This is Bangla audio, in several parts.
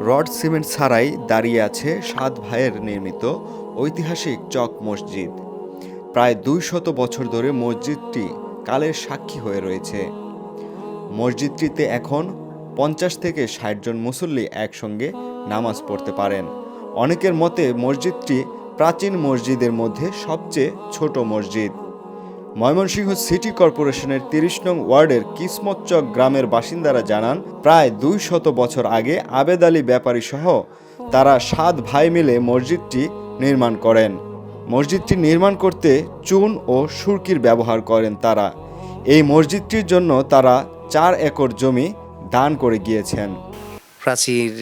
রড সিমেন্ট ছাড়াই দাঁড়িয়ে আছে ৭ ভাইয়ের নির্মিত ঐতিহাসিক চক মসজিদ। প্রায় ২০০ বছর ধরে মসজিদটি কালের সাক্ষী হয়ে রয়েছে। মসজিদটিতে এখন ৫০ থেকে ৬০ জন মুসল্লি একসঙ্গে নামাজ পড়তে পারেন। অনেকের মতে মসজিদটি প্রাচীন মসজিদের মধ্যে সবচেয়ে ছোট মসজিদ। ময়মনসিংহ সিটি কর্পোরেশনের ৩০ নং ওয়ার্ডের কিসমত চক গ্রামের বাসিন্দারা জানান, প্রায় ২০০ বছর আগে আবেদ আলী ব্যাপারী সহ তারা ৭ ভাই মিলে মসজিদটি নির্মাণ করেন। মসজিদটি নির্মাণ করতে চুন ও সুরকির ব্যবহার করেন তারা। এই মসজিদটির জন্য তারা ৪ একর জমি দান করে গিয়েছেন। প্রাচীর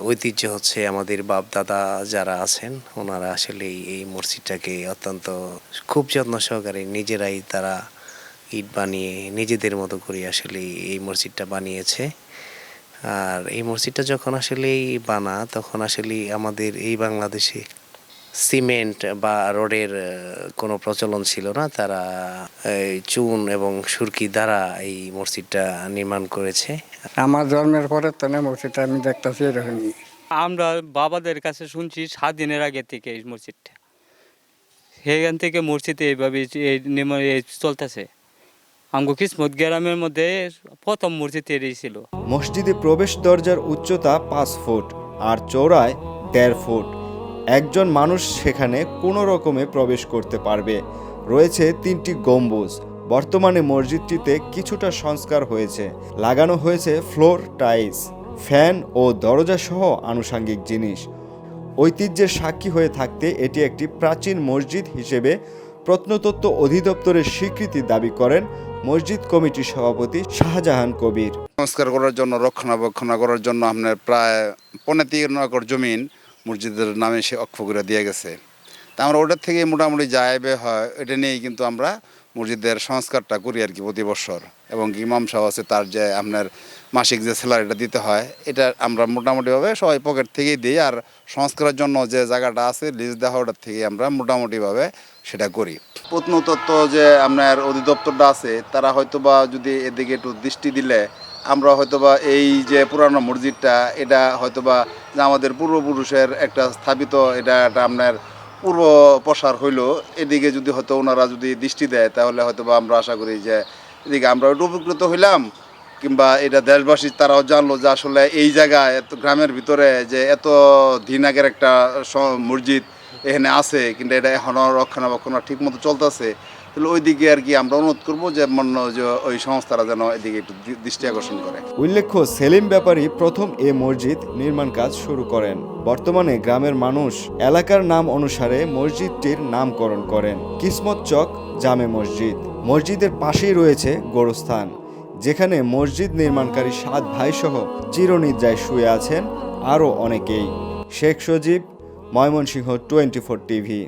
ঐতিহ্য হচ্ছে আমাদের বাপ দাদা যারা আছেন ওনারা আসলে এই মসজিদটাকে অত্যন্ত খুব যত্ন সহকারে নিজেরাই তারা ইট বানিয়ে নিজেদের মতো করে আসলে এই মসজিদটা বানিয়েছে। আর এই মসজিদটা যখন আসলে তখন আসলে আমাদের এই বাংলাদেশে সিমেন্ট বা রডের কোনো প্রচলন ছিল না। তারা চুন এবং সুরকি দ্বারা এই মসজিদটা নির্মাণ করেছে। আমার জন্মের পরে তো না মসজিদটা আমি দেখতেছি এরকমই। আমরা বাবাদের কাছে শুনছি ৭ দিনের আগে থেকে এই মসজিদটা, সেখান থেকে মসজিদে এইভাবে চলতেছে। আমগো কিসমত গ্রামের মধ্যে প্রথম মসজিদ এটাই ছিল। মসজিদে প্রবেশ দরজার উচ্চতা ৫ ফুট আর চওড়ায় ১.৫ ফুট। একজন মানুষ সেখানে কোনো রকমে প্রবেশ করতে পারবে। রয়েছে ৩টি গম্বুজ। বর্তমানে মসজিদটিতে কিছুটা সংস্কার হয়েছে। লাগানো হয়েছে ফ্লোর টাইলস, ফ্যান ও দরজা সহ আনুষঙ্গিক জিনিস। ঐতিহ্যের সাক্ষী হয়ে থাকতে এটি একটি প্রাচীন মসজিদ হিসেবে প্রত্নতত্ত্ব অধিদপ্তরের স্বীকৃতি দাবি করেন মসজিদ কমিটির সভাপতি শাহজাহান কবির। সংস্কার করার জন্য রক্ষণাবেক্ষণ করার জন্য আপনার প্রায় ৩.৫ একর জমিন মসজিদের নামে সে অক্ষ করে দিয়ে গেছে। তা আমরা ওটার থেকে মোটামুটি যা আয় ব্যয় হয় এটা নিয়েই কিন্তু আমরা মসজিদের সংস্কারটা করি আর কি প্রতি বছর। এবং ইমাম সাহেব আছে, তার যে আপনার মাসিক যে স্যালারিটা দিতে হয় এটা আমরা মোটামুটিভাবে সবাই পকেট থেকেই দিই। আর সংস্কারের জন্য যে জায়গাটা আছে লিজ দেওয়া ওটার থেকে আমরা মোটামুটিভাবে সেটা করি। প্রত্নতত্ত্ব যে আপনার অধিদপ্তরটা আছে তারা হয়তোবা যদি এদিকে একটু দৃষ্টি দিলে আমরা হয়তোবা এই যে পুরানো মসজিদটা এটা হয়তোবা যে আমাদের পূর্বপুরুষের একটা স্থাপিত এটা একটা আপনার পূর্ব প্রসার হইলো, এদিকে যদি হয়তো ওনারা যদি দৃষ্টি দেয় তাহলে হয়তোবা আমরা আশা করি যে এদিকে আমরা একটু উপকৃত হইলাম, কিংবা এটা দেশবাসী তারাও জানলো যে আসলে এই জায়গায় এত গ্রামের ভিতরে যে এত দিন আগের একটা মসজিদ এখানে আছে, কিন্তু এটা এখনও রক্ষণাবেক্ষণ ঠিক মতো চলতেছে। তাহলে ওই দিকে আর কি আমরা অনুরোধ করবো যে ওই সংস্থারা যেন এদিকে একটু দৃষ্টি আকর্ষণ করে। উল্লেখ্য, সেলিম ব্যাপারী প্রথম এ মসজিদ নির্মাণ কাজ শুরু করেন। বর্তমানে গ্রামের মানুষ এলাকার নাম অনুসারে মসজিদটির নামকরণ করেন কিসমত চক জামে মসজিদ। মসজিদের পাশেই রয়েছে গোরস্থান, যেখানে মসজিদ নির্মাণকারী ৭ ভাই সহ চিরনিদ্রায় শুয়ে আছেন আরও অনেকেই। শেখ সজীব, ময়মনসিংহ 24 টিভি।